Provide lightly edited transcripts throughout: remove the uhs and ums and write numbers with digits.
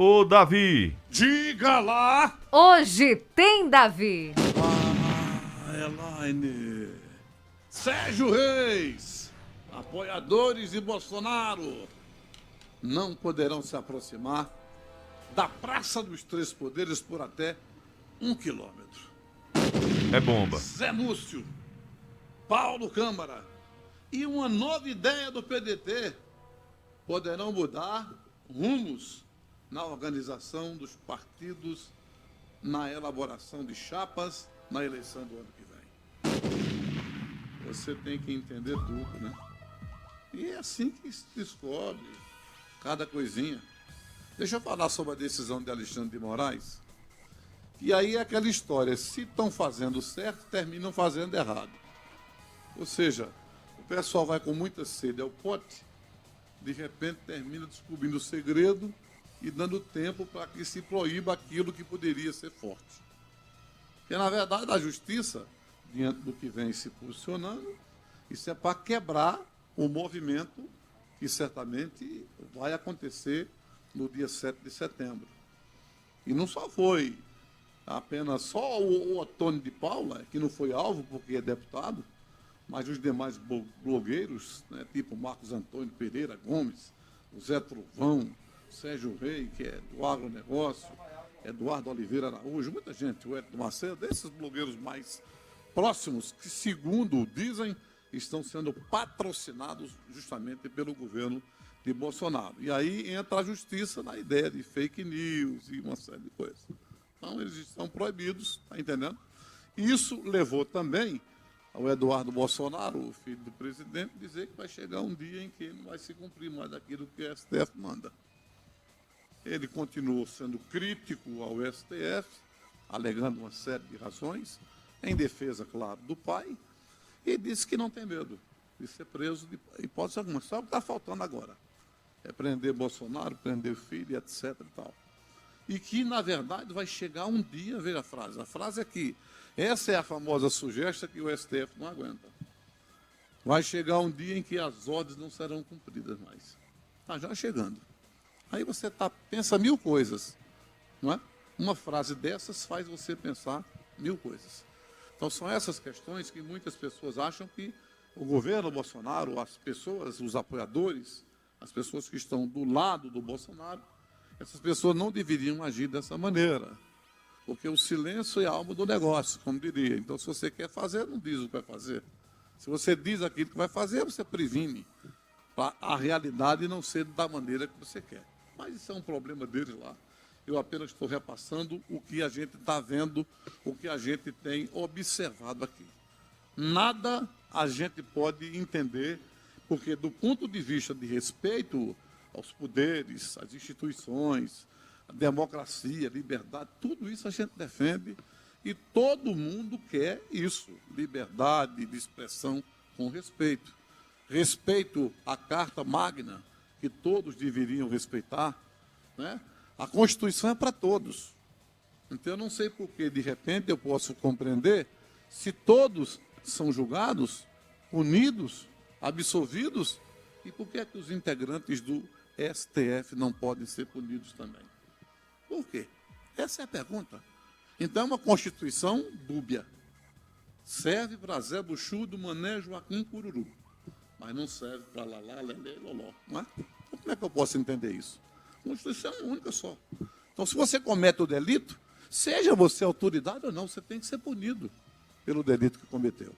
Ô, Davi! Diga lá! Hoje tem Davi. Elaine! Sérgio Reis! Apoiadores de Bolsonaro não poderão se aproximar da Praça dos Três Poderes por até 1 quilômetro. É bomba. Zé Múcio, Paulo Câmara e uma nova ideia do PDT poderão mudar rumos na organização dos partidos, na elaboração de chapas na eleição do ano que vem. Você tem que entender tudo, né? E é assim que se descobre cada coisinha. Deixa eu falar sobre a decisão de Alexandre de Moraes. E aí é aquela história, se estão fazendo certo, terminam fazendo errado. Ou seja, o pessoal vai com muita sede ao pote, de repente termina descobrindo o segredo e dando tempo para que se proíba aquilo que poderia ser forte. Porque, na verdade, a justiça, diante do que vem se posicionando, isso é para quebrar o movimento que certamente vai acontecer no dia 7 de setembro. E não só foi apenas só o Ottoni de Paula, que não foi alvo porque é deputado, mas os demais blogueiros, né, tipo Marcos Antônio Pereira Gomes, o Zé Trovão, Sérgio Reis, que é do agronegócio, Eduardo Oliveira Araújo, muita gente, o Edson Macedo, esses blogueiros mais próximos, que, segundo dizem, estão sendo patrocinados justamente pelo governo de Bolsonaro. E aí entra a justiça na ideia de fake news e uma série de coisas. Então, eles estão proibidos, está entendendo? Isso levou também ao Eduardo Bolsonaro, o filho do presidente, dizer que vai chegar um dia em que não vai se cumprir mais aquilo que o STF manda. Ele continuou sendo crítico ao STF, alegando uma série de razões, em defesa, claro, do pai, e disse que não tem medo de ser preso de hipótese alguma. Só o que está faltando agora é prender Bolsonaro, prender o filho, etc. e tal. E que, na verdade, vai chegar um dia, veja a frase é que essa é a famosa sugestão que o STF não aguenta. Vai chegar um dia em que as ordens não serão cumpridas mais. Está já chegando. Aí você pensa mil coisas, não é? Uma frase dessas faz você pensar mil coisas. Então, são essas questões que muitas pessoas acham que o governo Bolsonaro, as pessoas, os apoiadores, as pessoas que estão do lado do Bolsonaro, essas pessoas não deveriam agir dessa maneira, porque o silêncio é a alma do negócio, como diria. Então, se você quer fazer, não diz o que vai fazer. Se você diz aquilo que vai fazer, você previne para a realidade não ser da maneira que você quer. Mas isso é um problema deles lá. Eu apenas estou repassando o que a gente está vendo, o que a gente tem observado aqui. Nada a gente pode entender, porque do ponto de vista de respeito aos poderes, às instituições, a democracia, a liberdade, tudo isso a gente defende e todo mundo quer isso, liberdade de expressão com respeito. Respeito à Carta Magna, que todos deveriam respeitar, né? A Constituição é para todos. Então, eu não sei por que, de repente, eu posso compreender se todos são julgados, punidos, absolvidos, e por que é que os integrantes do STF não podem ser punidos também? Por quê? Essa é a pergunta. Então, é uma Constituição dúbia. Serve para Zé Buchudo, Mané, Joaquim, Cururu. Mas não serve para Lalá, Lelê, Loló. Não é? Então, como é que eu posso entender isso? A Constituição é única só. Então, se você comete o delito, seja você autoridade ou não, você tem que ser punido pelo delito que cometeu.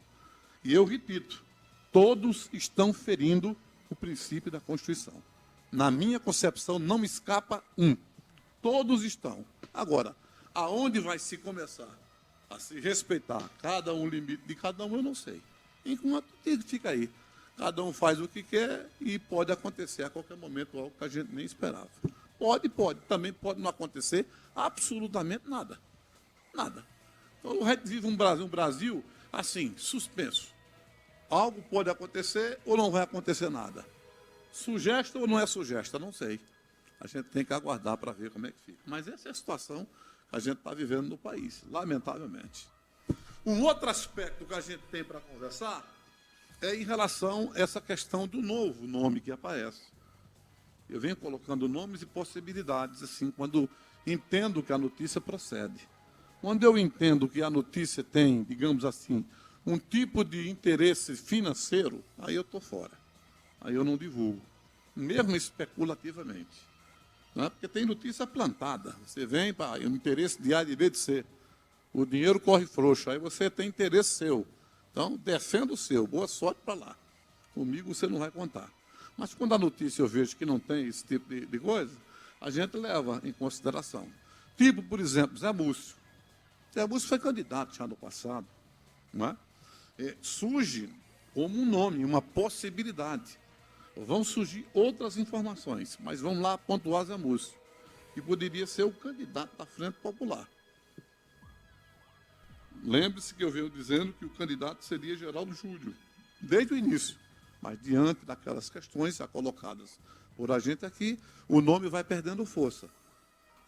E eu repito, todos estão ferindo o princípio da Constituição. Na minha concepção, não escapa um. Todos estão. Agora, aonde vai se começar a se respeitar cada um, o limite de cada um, eu não sei. Enquanto fica aí. Cada um faz o que quer e pode acontecer a qualquer momento algo que a gente nem esperava. Pode. Também pode não acontecer absolutamente nada. Nada. Então, a gente vive um Brasil assim, suspenso. Algo pode acontecer ou não vai acontecer nada. Sugesta ou não é sugesta? Não sei. A gente tem que aguardar para ver como é que fica. Mas essa é a situação que a gente está vivendo no país, lamentavelmente. Um outro aspecto que a gente tem para conversar é em relação a essa questão do novo nome que aparece. Eu venho colocando nomes e possibilidades, assim, quando entendo que a notícia procede. Quando eu entendo que a notícia tem, digamos assim, um tipo de interesse financeiro, aí eu estou fora. Aí eu não divulgo, mesmo especulativamente. Não é? Porque tem notícia plantada. Você vem para o interesse de A, de B, de C. O dinheiro corre frouxo, aí você tem interesse seu. Então, defenda o seu. Boa sorte para lá. Comigo você não vai contar. Mas quando a notícia eu vejo que não tem esse tipo de coisa, a gente leva em consideração. Tipo, por exemplo, Zé Múcio. Zé Múcio foi candidato já no passado. Não é? Surge como um nome, uma possibilidade. Vão surgir outras informações, mas vamos lá pontuar Zé Múcio, que poderia ser o candidato da Frente Popular. Lembre-se que eu venho dizendo que o candidato seria Geraldo Júlio, desde o início. Mas diante daquelas questões já colocadas por a gente aqui, o nome vai perdendo força.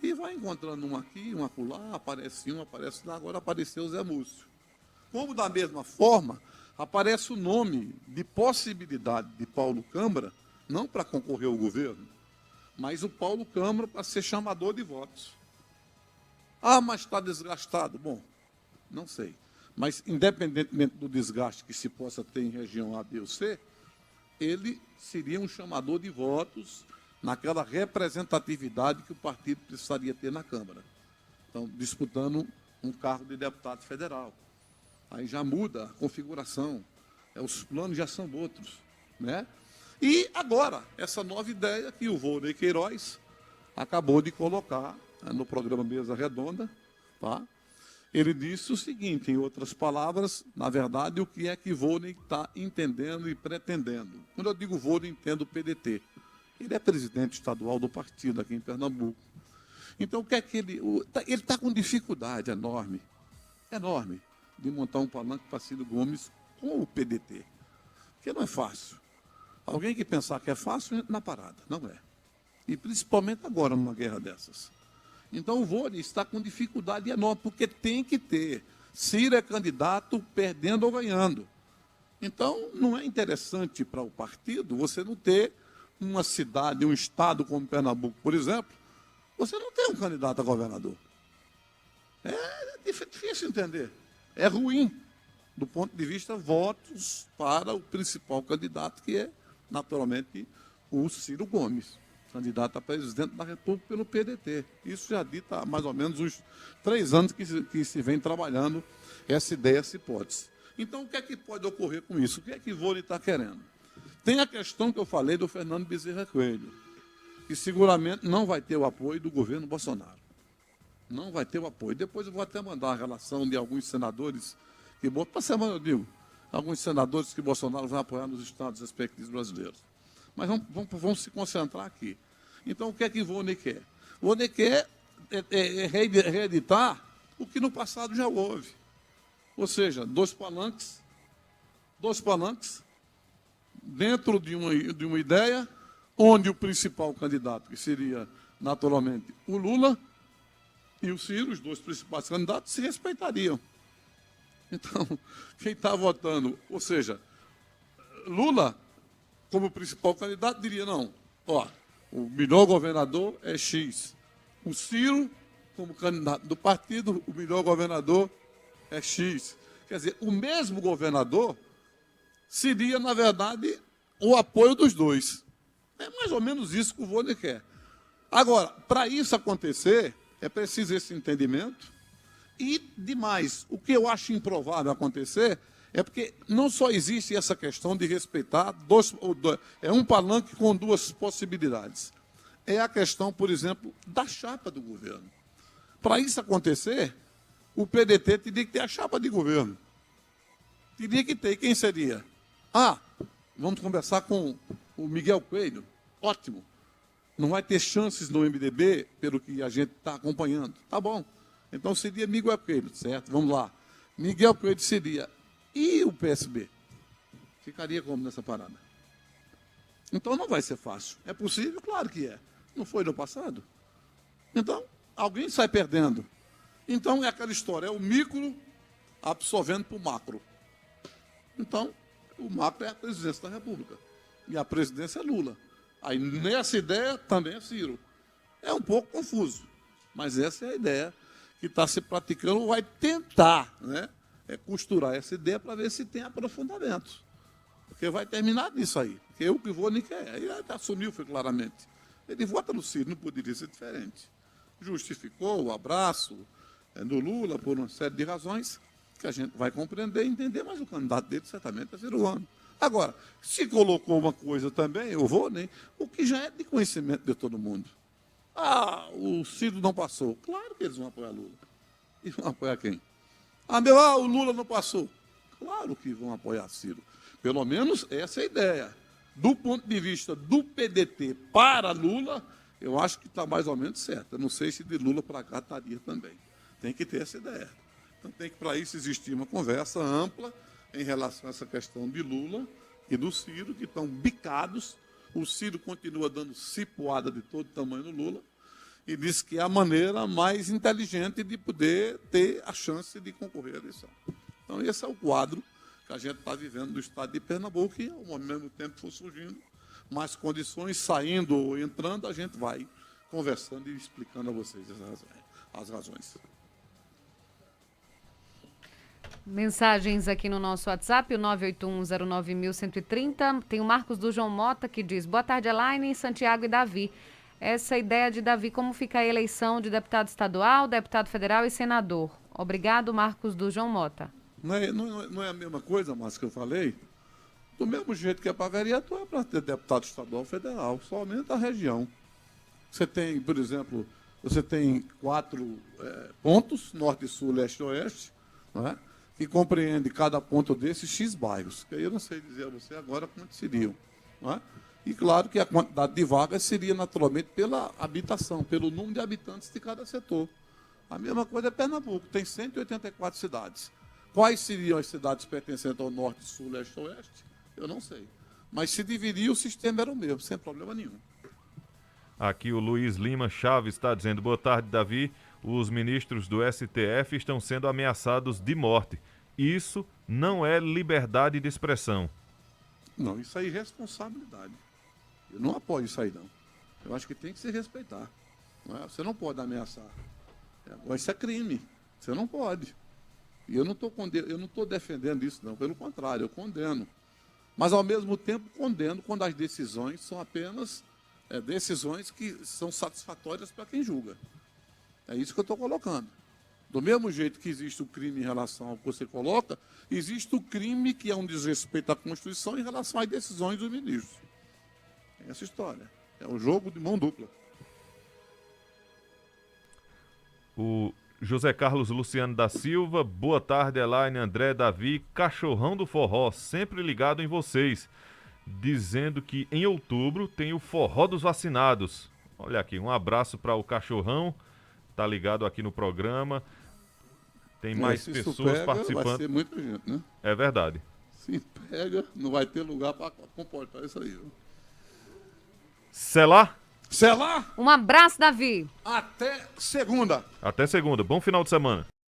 E vai encontrando um aqui, um acolá, aparece um, aparece lá, agora apareceu o Zé Múcio. Como da mesma forma, aparece o nome de possibilidade de Paulo Câmara, não para concorrer ao governo, mas o Paulo Câmara para ser chamador de votos. Ah, mas está desgastado. Bom, não sei. Mas, independentemente do desgaste que se possa ter em região A, B ou C, ele seria um chamador de votos naquela representatividade que o partido precisaria ter na Câmara. Então, disputando um cargo de deputado federal. Aí já muda a configuração, os planos já são outros. Né? E agora, essa nova ideia que o Volney Queiroz acabou de colocar no programa Mesa Redonda, tá? Ele disse o seguinte, em outras palavras, na verdade, o que é que Volney está entendendo e pretendendo. Quando eu digo Volney, entendo o PDT. Ele é presidente estadual do partido aqui em Pernambuco. Então, o que é que ele está com dificuldade enorme, de montar um palanque para Ciro Gomes com o PDT. Porque não é fácil. Alguém que pensar que é fácil, entra na parada. Não é. E principalmente agora, numa guerra dessas. Então, o Volney está com dificuldade enorme, porque tem que ter. Ciro é candidato perdendo ou ganhando. Então, não é interessante para o partido você não ter uma cidade, um estado como Pernambuco, por exemplo, você não tem um candidato a governador. É difícil entender. É ruim, do ponto de vista votos para o principal candidato, que é, naturalmente, o Ciro Gomes, candidato a presidente da República pelo PDT. Isso já dita há mais ou menos uns 3 anos que se vem trabalhando essa ideia, essa hipótese. Então, o que é que pode ocorrer com isso? O que é que Volney está querendo? Tem a questão que eu falei do Fernando Bezerra Coelho, que seguramente não vai ter o apoio do governo Bolsonaro. Não vai ter o apoio. Depois eu vou até mandar a relação de alguns senadores, que para a semana eu digo, alguns senadores que Bolsonaro vai apoiar nos estados respectivos brasileiros. Mas vamos se concentrar aqui. Então, o que é que Volney quer? Volney quer reeditar o que no passado já houve. Ou seja, dois palanques dentro de uma ideia, onde o principal candidato, que seria, naturalmente, o Lula, e o Ciro, os dois principais candidatos, se respeitariam. Então, quem está votando, ou seja, Lula, como principal candidato, diria, não, o melhor governador é X. O Ciro, como candidato do partido, o melhor governador é X. Quer dizer, o mesmo governador seria, na verdade, o apoio dos dois. É mais ou menos isso que o Volney quer. Agora, para isso acontecer, é preciso esse entendimento. E, demais, o que eu acho improvável acontecer é porque não só existe essa questão de respeitar um palanque com 2 possibilidades. É a questão, por exemplo, da chapa do governo. Para isso acontecer, o PDT teria que ter a chapa de governo. Teria que ter. E quem seria? Vamos conversar com o Miguel Coelho. Ótimo. Não vai ter chances no MDB, pelo que a gente está acompanhando. Tá bom. Então seria Miguel Coelho, certo? Vamos lá. Miguel Coelho seria. E o PSB? Ficaria como nessa parada? Então não vai ser fácil. É possível? Claro que é. Não foi no passado? Então, alguém sai perdendo. Então é aquela história, é o micro absorvendo para o macro. Então, o macro é a presidência da República. E a presidência é Lula. Aí nessa ideia também é Ciro. É um pouco confuso, mas essa é a ideia que está se praticando, vai tentar, né, costurar essa ideia para ver se tem aprofundamento. Porque vai terminar nisso aí. Porque eu que vou, nem quer. Ele até assumiu, foi claramente. Ele vota no Ciro, não poderia ser diferente. Justificou o abraço do Lula por uma série de razões que a gente vai compreender e entender, mas o candidato dele certamente é Ciruano. Agora, se colocou uma coisa também, eu vou, né? O que já é de conhecimento de todo mundo. Ah, o Ciro não passou. Claro que eles vão apoiar Lula. E vão apoiar quem? O Lula não passou. Claro que vão apoiar Ciro. Pelo menos essa é a ideia. Do ponto de vista do PDT para Lula, eu acho que está mais ou menos certo. Eu não sei se de Lula para cá estaria também. Tem que ter essa ideia. Então tem que, para isso, existir uma conversa ampla em relação a essa questão de Lula e do Ciro, que estão bicados. O Ciro continua dando cipuada de todo tamanho no Lula e diz que é a maneira mais inteligente de poder ter a chance de concorrer à eleição. Então, esse é o quadro que a gente está vivendo no estado de Pernambuco e, ao mesmo tempo, for surgindo mais condições, saindo ou entrando, a gente vai conversando e explicando a vocês as razões. Mensagens aqui no nosso WhatsApp, o 981091130. Tem o Marcos do João Mota que diz: boa tarde, Elaine, Santiago e Davi. Essa ideia de Davi, como fica a eleição de deputado estadual, deputado federal e senador? Obrigado, Marcos do João Mota. Não é a mesma coisa, mas que eu falei? Do mesmo jeito que é para vereador, é para ter deputado estadual ou federal, só aumenta a região. Você tem, por exemplo, você tem 4 pontos, norte, sul, leste e oeste, não é? Que compreende cada ponto desses X bairros, que aí eu não sei dizer a você agora quantos seriam. Não é? E claro que a quantidade de vagas seria naturalmente pela habitação, pelo número de habitantes de cada setor. A mesma coisa é Pernambuco, tem 184 cidades. Quais seriam as cidades pertencentes ao norte, sul, leste e oeste? Eu não sei. Mas se dividir, o sistema era o mesmo, sem problema nenhum. Aqui o Luiz Lima Chaves está dizendo: boa tarde, Davi. Os ministros do STF estão sendo ameaçados de morte. Isso não é liberdade de expressão. Não, isso aí é irresponsabilidade. Eu não apoio isso aí, não. Eu acho que tem que se respeitar. Não é? Você não pode ameaçar. Agora, isso é crime. Você não pode. E eu não estou defendendo isso, não. Pelo contrário, eu condeno. Mas, ao mesmo tempo, condeno quando as decisões são apenas decisões que são satisfatórias para quem julga. É isso que eu estou colocando. Do mesmo jeito que existe o crime em relação ao que você coloca, existe o crime que é um desrespeito à Constituição em relação às decisões dos ministros. É essa história. É um jogo de mão dupla. O José Carlos Luciano da Silva: boa tarde, Elaine, André, Davi, cachorrão do forró, sempre ligado em vocês, dizendo que em outubro tem o forró dos vacinados. Olha aqui, um abraço para o cachorrão, tá ligado aqui no programa. Tem mais pessoas participando. Vai ser muita gente, né? É verdade. Se pega, não vai ter lugar para comportar isso aí. Selar? Selar? Um abraço, Davi. Até segunda. Até segunda. Bom final de semana.